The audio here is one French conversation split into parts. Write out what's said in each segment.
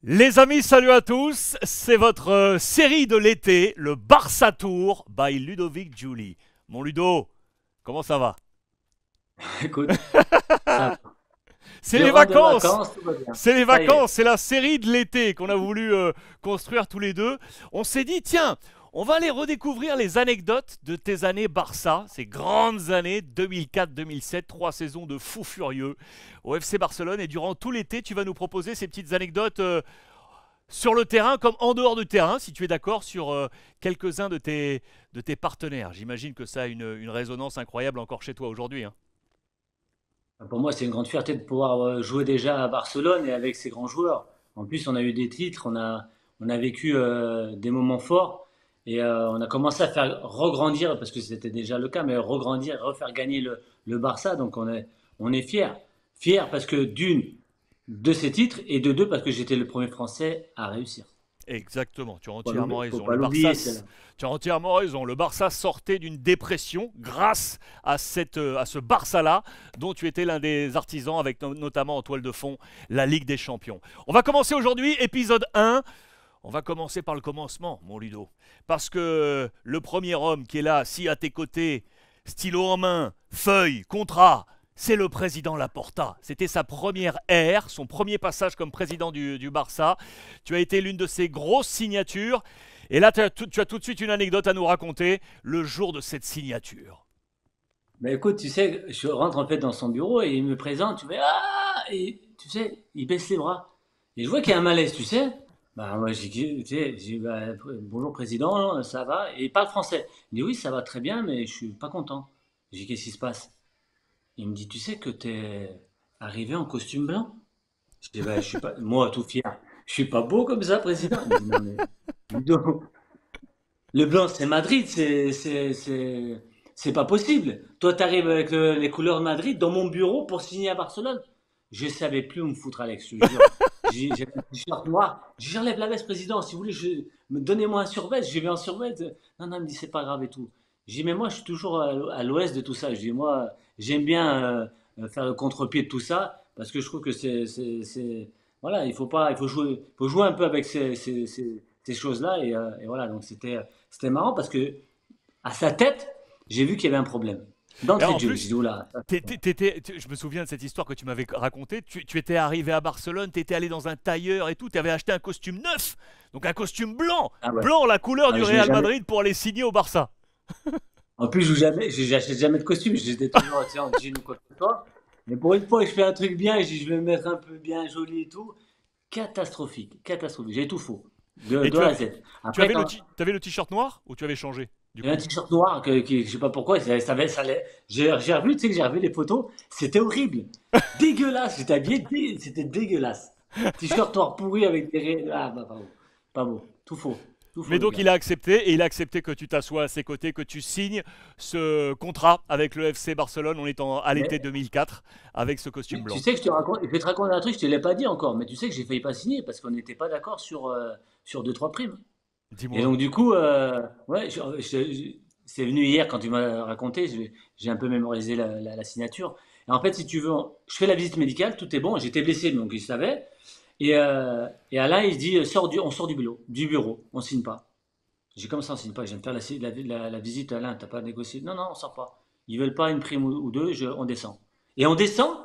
Les amis, salut à tous, c'est votre série de l'été, le Barça Tour by Ludovic Giuli. Mon Ludo, comment ça va? Écoute, ça va. C'est Je les rentre de vacances. vacances, tout va bien. C'est les Ça y est. vacances, c'est la série de l'été qu'on a voulu construire tous les deux. On s'est dit, tiens, on va aller redécouvrir les anecdotes de tes années Barça, ces grandes années 2004-2007, 3 saisons de fous furieux au FC Barcelone. Et durant tout l'été, tu vas nous proposer ces petites anecdotes sur le terrain comme en dehors du terrain, si tu es d'accord, sur quelques-uns de tes partenaires. J'imagine que ça a une résonance incroyable encore chez toi aujourd'hui, hein. Pour moi, c'est une grande fierté de pouvoir jouer déjà à Barcelone et avec ces grands joueurs. En plus, on a eu des titres, on a vécu des moments forts et on a commencé à faire regrandir, parce que c'était déjà le cas, mais regrandir, refaire gagner le Barça. Donc on est fiers. Fiers parce que d'une, de ces titres et de deux, parce que j'étais le premier Français à réussir. Exactement, tu as entièrement Faut raison. pas l'oublier, celle-là. Tu as entièrement raison. Le Barça sortait d'une dépression grâce à ce Barça-là, dont tu étais l'un des artisans, avec notamment en toile de fond la Ligue des Champions. On va commencer aujourd'hui, épisode 1. On va commencer par le commencement, mon Ludo. Parce que le premier homme qui est là, si à tes côtés, stylo en main, feuille, contrat, c'est le président Laporta. C'était sa première ère, son premier passage comme président du Barça. Tu as été l'une de ses grosses signatures. Et là, tu as tout de suite une anecdote à nous raconter le jour de cette signature. Ben écoute, tu sais, je rentre en fait dans son bureau et il me présente, tu fais ah et tu sais, il baisse les bras. Et je vois qu'il y a un malaise, tu sais. Bah moi j'ai dit, bah, bonjour président, ça va? Et il parle français. Il dit oui, ça va très bien, mais je suis pas content. J'ai dit qu'est-ce qui se passe? Il me dit tu sais que t'es arrivé en costume blanc? Je dis bah je suis pas moi tout fier. Je suis pas beau comme ça, président. Il me dit non mais Ludo, le blanc, c'est Madrid, c'est pas possible. Toi, tu arrives avec les couleurs de Madrid dans mon bureau pour signer à Barcelone. Je savais plus où me foutre, Alex, je te jure. J'ai un t-shirt noir. J'enlève la veste, président. Si vous voulez, donnez-moi un survêt. Je vais en survêt. Non, non, il me dit, c'est pas grave et tout. J'ai dit, mais moi, je suis toujours à l'ouest de tout ça. Je dis, moi, j'aime bien faire le contre-pied de tout ça parce que je trouve que voilà, il faut jouer un peu avec ces choses-là. Et voilà, donc c'était marrant parce que à sa tête, j'ai vu qu'il y avait un problème. Et D'entrée en de jeu, j'ai plus, dit, oula. je me souviens de cette histoire que tu m'avais racontée. Tu étais arrivé à Barcelone, tu étais allé dans un tailleur et tout, tu avais acheté un costume neuf, donc un costume blanc, Ah ouais. blanc, la couleur Ah, du je n'ai Real jamais. Madrid pour aller signer au Barça. En plus, j'achète jamais de costume. J'étais toujours, tu sais, en jean ou quoi que ce soit. Mais pour une fois, je fais un truc bien et je dis, je vais me mettre un peu bien joli et tout. Catastrophique, catastrophique. J'ai tout faux. Et De A à Z. tu Après, avais quand t'avais le t-shirt noir ou tu avais changé du j'ai un coup? t-shirt noir, je sais pas pourquoi, j'ai revu, tu sais que j'ai revu les photos, c'était horrible. Dégueulasse, j'étais habillé, c'était dégueulasse. T-shirt noir pourri avec ah, bah, pas beau. Pas beau. Tout faux, Mais le donc gars. il a accepté et il a accepté que tu t'assoies à ses côtés, que tu signes ce contrat avec le FC Barcelone. On est à l'été Mais 2004 avec ce costume tu blanc. sais que je vais te raconter un truc, je te l'ai pas dit encore, mais tu sais que j'ai failli pas signer parce qu'on n'était pas d'accord sur deux, trois primes. Et Dis-moi. donc, du coup, ouais, c'est venu hier quand tu m'as raconté, j'ai un peu mémorisé la signature. Et en fait, si tu veux, je fais la visite médicale, tout est bon, j'étais blessé, donc il savait. Et Alain, il se dit, on sort du bureau, on signe pas. J'ai comme ça, on signe pas, je viens de faire la visite, Alain, t'as pas négocié. Non, non, on sort pas. Ils veulent pas une prime ou deux, on descend. Et on descend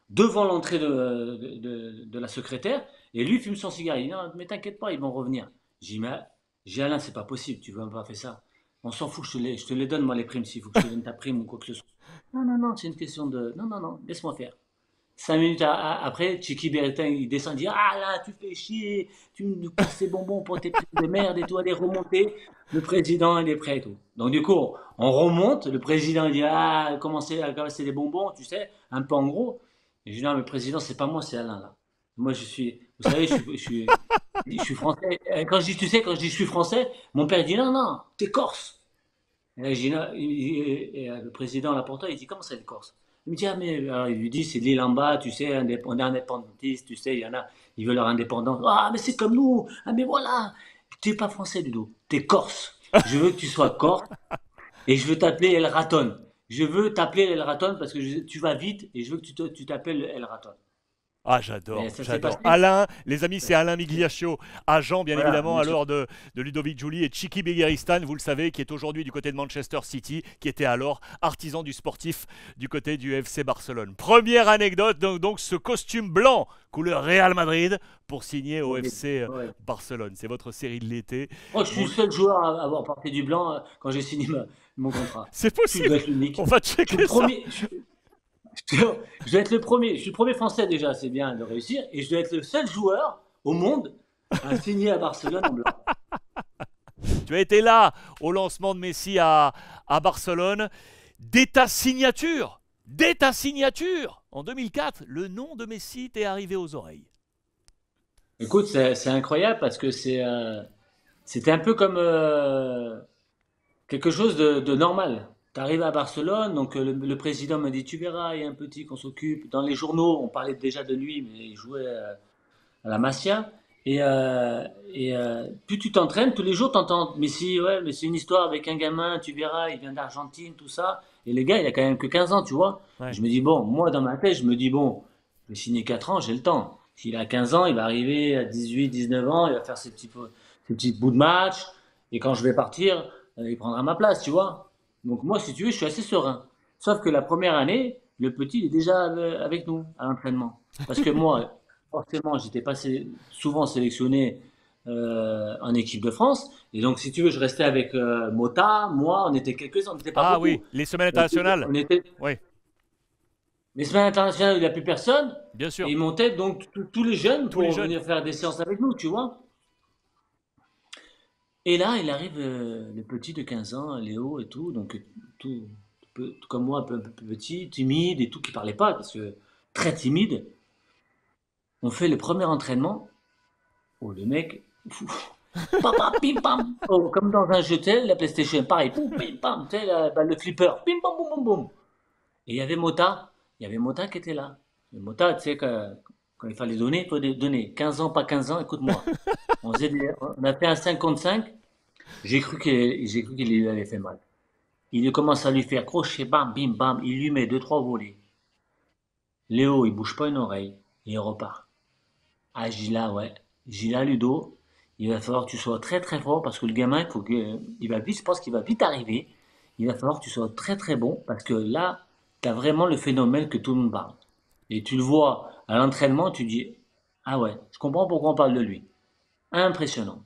devant l'entrée de la secrétaire, et lui il fume son cigare. Il dit, non, mais t'inquiète pas, ils vont revenir. J'ai dit, mais j'ai Alain, c'est pas possible, tu veux pas faire ça. On s'en fout, je te les donne, moi, les primes, s'il faut que je te donne ta prime ou quoi que ce soit. Non, non, non, c'est une question de. Non, non, non, laisse-moi faire. 5 minutes après, Chicky Bertin, il descend, il dit ah là, tu fais chier, tu nous casses ces bonbons pour tes primes de merde et tout, allez remonter. Le président, il est prêt et tout. Donc, du coup, on remonte, le président, il dit ah, commencez à casser des bonbons, tu sais, un peu en gros. Et je dis non, mais le président, c'est pas moi, c'est Alain là. Moi, vous savez, je suis français. Quand je dis, tu sais, quand je dis je suis français, mon père dit non, non, t'es corse. Et là, je dis, non, le président Laporta, il dit comment ça, t'es corse? Il me dit, ah, mais alors, il lui dit, c'est l'île en bas, tu sais, on est indépendantiste, tu sais, il y en a, ils veulent leur indépendance. Ah, mais c'est comme nous. Ah, mais voilà. Tu n'es pas français, Ludo. Tu es corse. Je veux que tu sois corse et je veux t'appeler El Raton. Je veux t'appeler El Raton parce que tu vas vite et je veux que tu t'appelles El Raton. Ah, Mais j'adore, ça s'est j'adore. passé. Alain, les amis, c'est Alain Migliaccio, agent bien Voilà, évidemment bien sûr. alors de Ludovic Giuly et Chiki Begiristain, vous le savez, qui est aujourd'hui du côté de Manchester City, qui était alors artisan du sportif du côté du FC Barcelone. Première anecdote, donc ce costume blanc, couleur Real Madrid, pour signer au Ouais, FC ouais. Barcelone. C'est votre série de l'été. Moi, je suis Vous- le seul joueur à avoir porté du blanc quand j'ai signé mon contrat. C'est Je dois possible, être on l'unique. va Je suis le checker ça. premier. Je dois être le premier. Je suis le premier Français déjà, c'est bien de réussir. Et je dois être le seul joueur au monde à signer à Barcelone en blanc. Tu as été là au lancement de Messi à Barcelone. Dès ta signature, en 2004, le nom de Messi t'est arrivé aux oreilles. Écoute, c'est incroyable parce que c'était un peu comme quelque chose de normal. Tu arrives à Barcelone, donc le président me dit, tu verras, il y a un petit qu'on s'occupe. Dans les journaux, on parlait déjà de lui, mais il jouait à la Masia. Plus tu t'entraînes, tous les jours tu entends, mais si, ouais, mais c'est une histoire avec un gamin, tu verras, il vient d'Argentine, tout ça. Et le gars, il a quand même que 15 ans, tu vois. Ouais. Je me dis, bon, moi dans ma tête, je me dis, bon, je vais signer 4 ans, j'ai le temps. S'il a 15 ans, il va arriver à 18, 19 ans, il va faire ses petits bouts de match. Et quand je vais partir, il prendra ma place, tu vois. Donc moi, si tu veux, je suis assez serein. Sauf que la première année, le petit, il est déjà avec nous à l'entraînement. Parce que moi, forcément, j'étais pas souvent sélectionné en équipe de France. Et donc, si tu veux, je restais avec Mota, moi, on était quelques-uns, on n'était pas Ah oui, beaucoup. les semaines On était, internationales. on était- Oui, les semaines internationales, il n'y a plus personne. bien Et sûr. ils montaient donc tous les jeunes Tous les pour jeunes. venir faire des séances avec nous, tu vois. Et là, il arrive le petit de 15 ans, Léo et tout, donc tout, tout comme moi, un peu plus petit, timide et tout, qui parlait pas, parce que très timide. On fait le premier entraînement. Oh, le mec, papa, pim pam. Oh, comme dans un jeu, tu sais, la PlayStation, pareil, poum, pim pam, tu sais, le flipper, pim pam, boum, boum, boum. Et il y avait Mota qui était là. Et Mota, tu sais, quand il fallait donner, il faut donner. 15 ans, pas 15 ans, écoute-moi. On a fait un 5 contre 5. J'ai cru qu'il lui avait fait mal. Il commence à lui faire crochet, bam, bim, bam. Il lui met deux, trois volets. Léo, il bouge pas une oreille. Et il repart. Ah, Gila, ouais. Gila, Ludo, il va falloir que tu sois très, très fort parce que le gamin, il va vite, je pense qu'il va vite arriver. Il va falloir que tu sois très, très bon parce que là, tu as vraiment le phénomène que tout le monde parle. Et tu le vois à l'entraînement, tu dis, ah ouais, je comprends pourquoi on parle de lui. Impressionnant.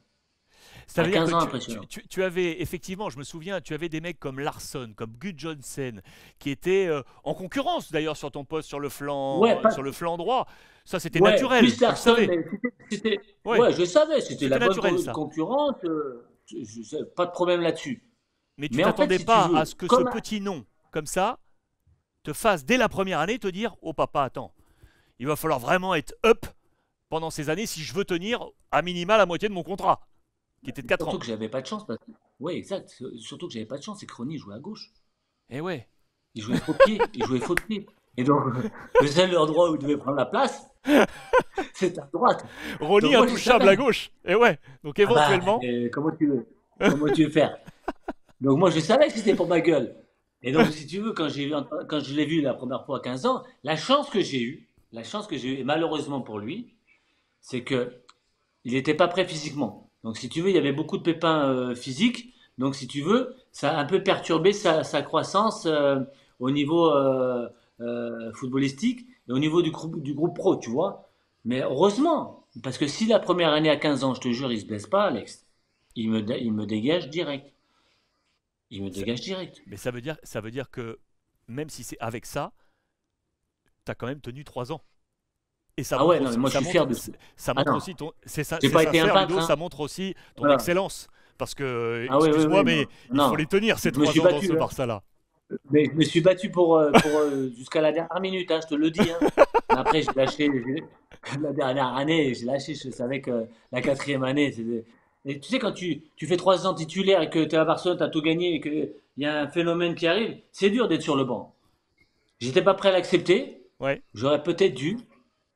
Ça À veut dire que 15 ans, impressionnant. tu avais, effectivement, je me souviens, tu avais des mecs comme Larsson, comme Gus Johnson, qui étaient en concurrence d'ailleurs sur ton poste Ouais, sur le flanc droit. Ça, c'était ouais, naturel, plus tu le Larson, savais. mais Ouais, ouais, je savais, c'était c'était la bonne naturel ça. concurrence, pas de problème là-dessus. Mais tu Mais en fait, t'attendais si tu pas à veux, ce que ce comme petit nom, comme ça, te fasse dès la première année te dire, oh papa, attends, il va falloir vraiment être up pendant ces années si je veux tenir à minima la moitié de mon contrat, qui était de 4 surtout ans. que j'avais pas de chance, oui, exact, surtout que j'avais pas de chance, c'est que Ronny jouait à gauche. Eh ouais. Il jouait faux de pied, il jouait faux de pied. Et donc, le seul endroit où il devait prendre la place, c'était à droite. Ronny Donc moi, je intouchable à savais. gauche. Eh ouais. Donc Ah bah, éventuellement, comment tu veux faire? Donc moi, je savais que c'était pour ma gueule. Et donc, si tu veux, quand je l'ai vu la première fois à 15 ans, la chance que j'ai eue, et malheureusement pour lui, c'est que il n'était pas prêt physiquement. Donc, si tu veux, il y avait beaucoup de pépins physiques. Donc, si tu veux, ça a un peu perturbé sa croissance au niveau footballistique et au niveau du groupe pro, tu vois. Mais heureusement, parce que si la première année à 15 ans, je te jure, il se blesse pas, Alex, il me dégage direct. Il me ça- dégage direct. mais ça veut dire que même si c'est avec ça, t'as quand même tenu 3 ans. Et Ah ouais, non, mais moi, je suis fier de tout. ça Ah montre non, aussi ton, j'ai c'est pas été un sincère peintre, Ludo, hein. ça montre aussi ton Voilà. excellence. Parce que, Ah oui, oui, excuse-moi, oui, mais non. il faut les Non, tenir ces je me 3 suis ans dans ce battu, hein. Barça-là. Mais je me suis battu jusqu'à la dernière minute, hein, je te le dis, hein. Mais après, j'ai lâché. La dernière année, j'ai lâché. Je savais que la quatrième année, c'était. Et tu sais, quand tu fais 3 ans titulaire et que tu es à Barcelone, tu as tout gagné et qu'il y a un phénomène qui arrive, c'est dur d'être sur le banc. J'étais pas prêt à l'accepter. Ouais. J'aurais peut-être dû.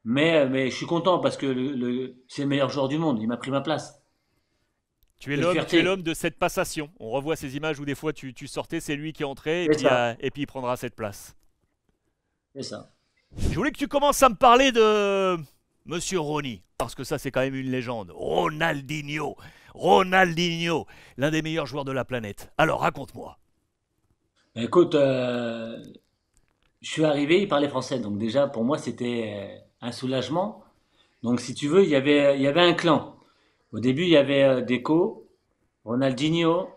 Mais je suis content parce que c'est le meilleur joueur du monde. Il m'a pris ma place. Quelle Tu es fierté. l'homme de cette passation. On revoit ces images où des fois tu sortais, c'est lui qui entrait C'est ça. et puis il prendra cette place. C'est ça. Je voulais que tu commences à me parler de Monsieur Ronny, parce que ça c'est quand même une légende. Ronaldinho, Ronaldinho, l'un des meilleurs joueurs de la planète. Alors raconte-moi. Écoute, je suis arrivé, il parlait français, donc déjà pour moi c'était un soulagement. Donc si tu veux, il y avait un clan. Au début, il y avait Deco, Ronaldinho,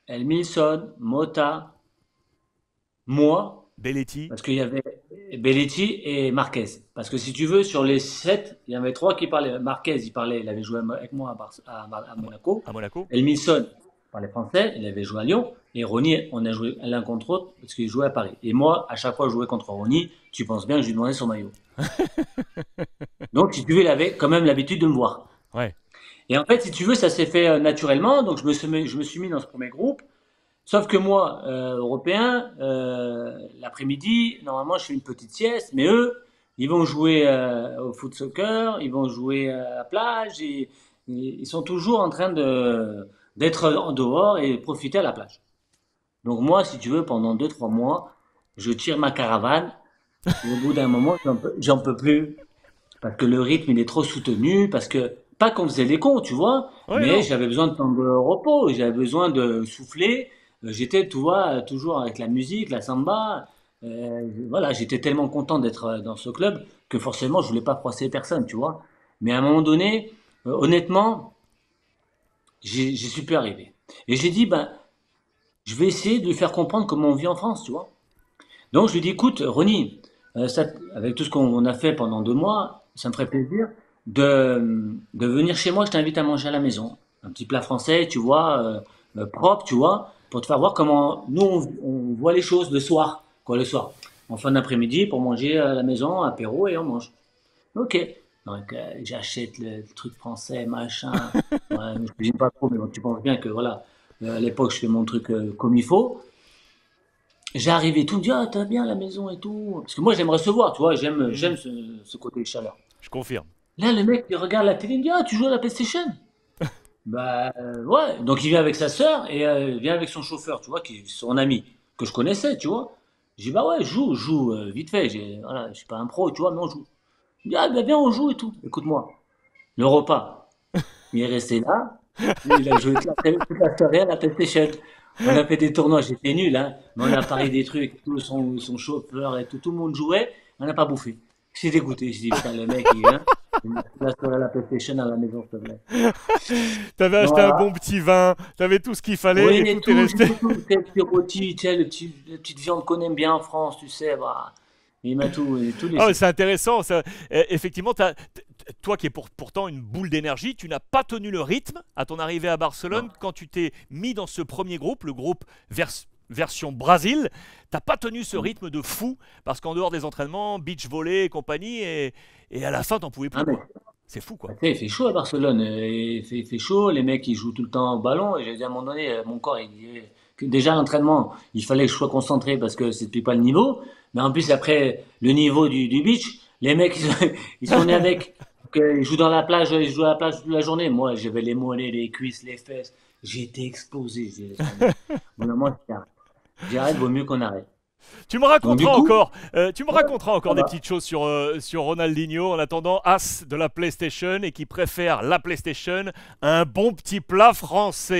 Elmilson, Mota, moi, Belletti, parce qu'il y avait Belletti et Marquez. Parce que si tu veux, sur les sept, il y en avait trois qui parlaient. Marquez, il parlait, il avait joué avec moi à Monaco. à Monaco. Elmilson parlait français, il avait joué à Lyon. Et Ronny, on a joué l'un contre l'autre parce qu'il jouait à Paris. Et moi, à chaque fois que je jouais contre Ronny, tu penses bien que je lui demandais son maillot. Donc, si tu veux, il avait quand même l'habitude de me voir. Ouais. Et en fait, si tu veux, ça s'est fait naturellement. Donc, je me suis mis dans ce premier groupe. Sauf que moi, européen, l'après-midi, normalement, je fais une petite sieste. Mais eux, ils vont jouer au foot soccer, ils vont jouer à la plage. Et ils sont toujours en train d'être en dehors et profiter à la plage. Donc moi, si tu veux, pendant 2, 3 mois, je tire ma caravane. Et au bout d'un moment, j'en peux plus. Parce que le rythme, il est trop soutenu. Parce que, pas qu'on faisait les cons, tu vois, Ouais, mais non. j'avais besoin de temps de repos. J'avais besoin de souffler. J'étais, tu vois, toujours avec la musique, la samba. Voilà, j'étais tellement content d'être dans ce club que forcément, je voulais pas froisser personne, tu vois. Mais à un moment donné, honnêtement, j'y suis plus arrivé. Et j'ai dit, ben, je vais essayer de lui faire comprendre comment on vit en France, tu vois. Donc je lui dis, écoute, Ronny, avec tout ce qu'on a fait pendant 2 mois, ça me ferait plaisir de venir chez moi, je t'invite à manger à la maison. Un petit plat français, tu vois, propre, tu vois, pour te faire voir comment nous, on voit les choses le soir, quoi, le soir. En fin d'après-midi, pour manger à la maison, apéro, et on mange. Ok. Donc j'achète le truc français, machin. Ouais, je cuisine pas trop, mais bon, tu penses bien que voilà, à l'époque, je fais mon truc comme il faut. J'arrive et tout, me dit, ah, t'as bien la maison et tout. Parce que moi, j'aime recevoir, tu vois, j'aime Mhm. ce côté chaleur. Je confirme. Là, le mec, il regarde la télé, il me dit, ah, tu joues à la PlayStation? Bah, ouais. Donc, il vient avec sa sœur et il vient avec son chauffeur, tu vois, qui est son ami, que je connaissais, tu vois. J'ai dit, bah ouais, je joue vite fait. Voilà, je suis pas un pro, tu vois, mais on joue. Il me dit, ah, bah viens, on joue et tout. Écoute-moi, le repas, il est resté là. Il a joué toute la soirée à la PlayStation. On a fait des tournois, j'étais nul, hein. Mais on a parlé des trucs, tout son chauffeur et tout, tout le monde jouait, on n'a pas bouffé. J'étais dégoûté, j'ai dit, putain, le mec, il vient, il m'a fait la soirée à la PlayStation à la maison, s'il te plaît. T'avais acheté un bon Voilà. petit vin, t'avais tout ce qu'il fallait Oui, et et tout est tout, resté. j'ai tout, le petit rôti, tu sais, la petite viande qu'on aime bien en France, tu sais, bah. Il m'a tout Ah ouais, laissé. c'est intéressant. Ça. Effectivement, toi qui es pourtant une boule d'énergie, tu n'as pas tenu le rythme à ton arrivée à Non. Barcelone quand tu t'es mis dans ce premier groupe, le groupe version Brésil. T'as pas tenu ce rythme de fou parce qu'en dehors des entraînements, beach volley et compagnie, et à la fin, t'en pouvais plus Ah, mais quoi. C'est fou bah, quoi. tu sais, il fait chaud à Barcelone. Il fait chaud. Les mecs, ils jouent tout le temps au ballon. Et j'ai dit à un moment donné, mon corps, il dit que déjà l'entraînement, il fallait que je sois concentré parce que c'était pas le niveau. Mais en plus, après, le niveau du beach, les mecs, ils sont nés avec. Donc, ils jouent dans la plage, ils jouent à la plage toute la journée. Moi, j'avais les mollets, les cuisses, les fesses. J'ai été explosé. J'ai dit, laisse tomber. Bon, moi, j'arrête, vaut mieux qu'on arrête. Donc, du coup, Tu me ouais, raconteras ça encore des va. petites choses sur Ronaldinho en attendant as de la PlayStation et qui préfère la PlayStation à un bon petit plat français.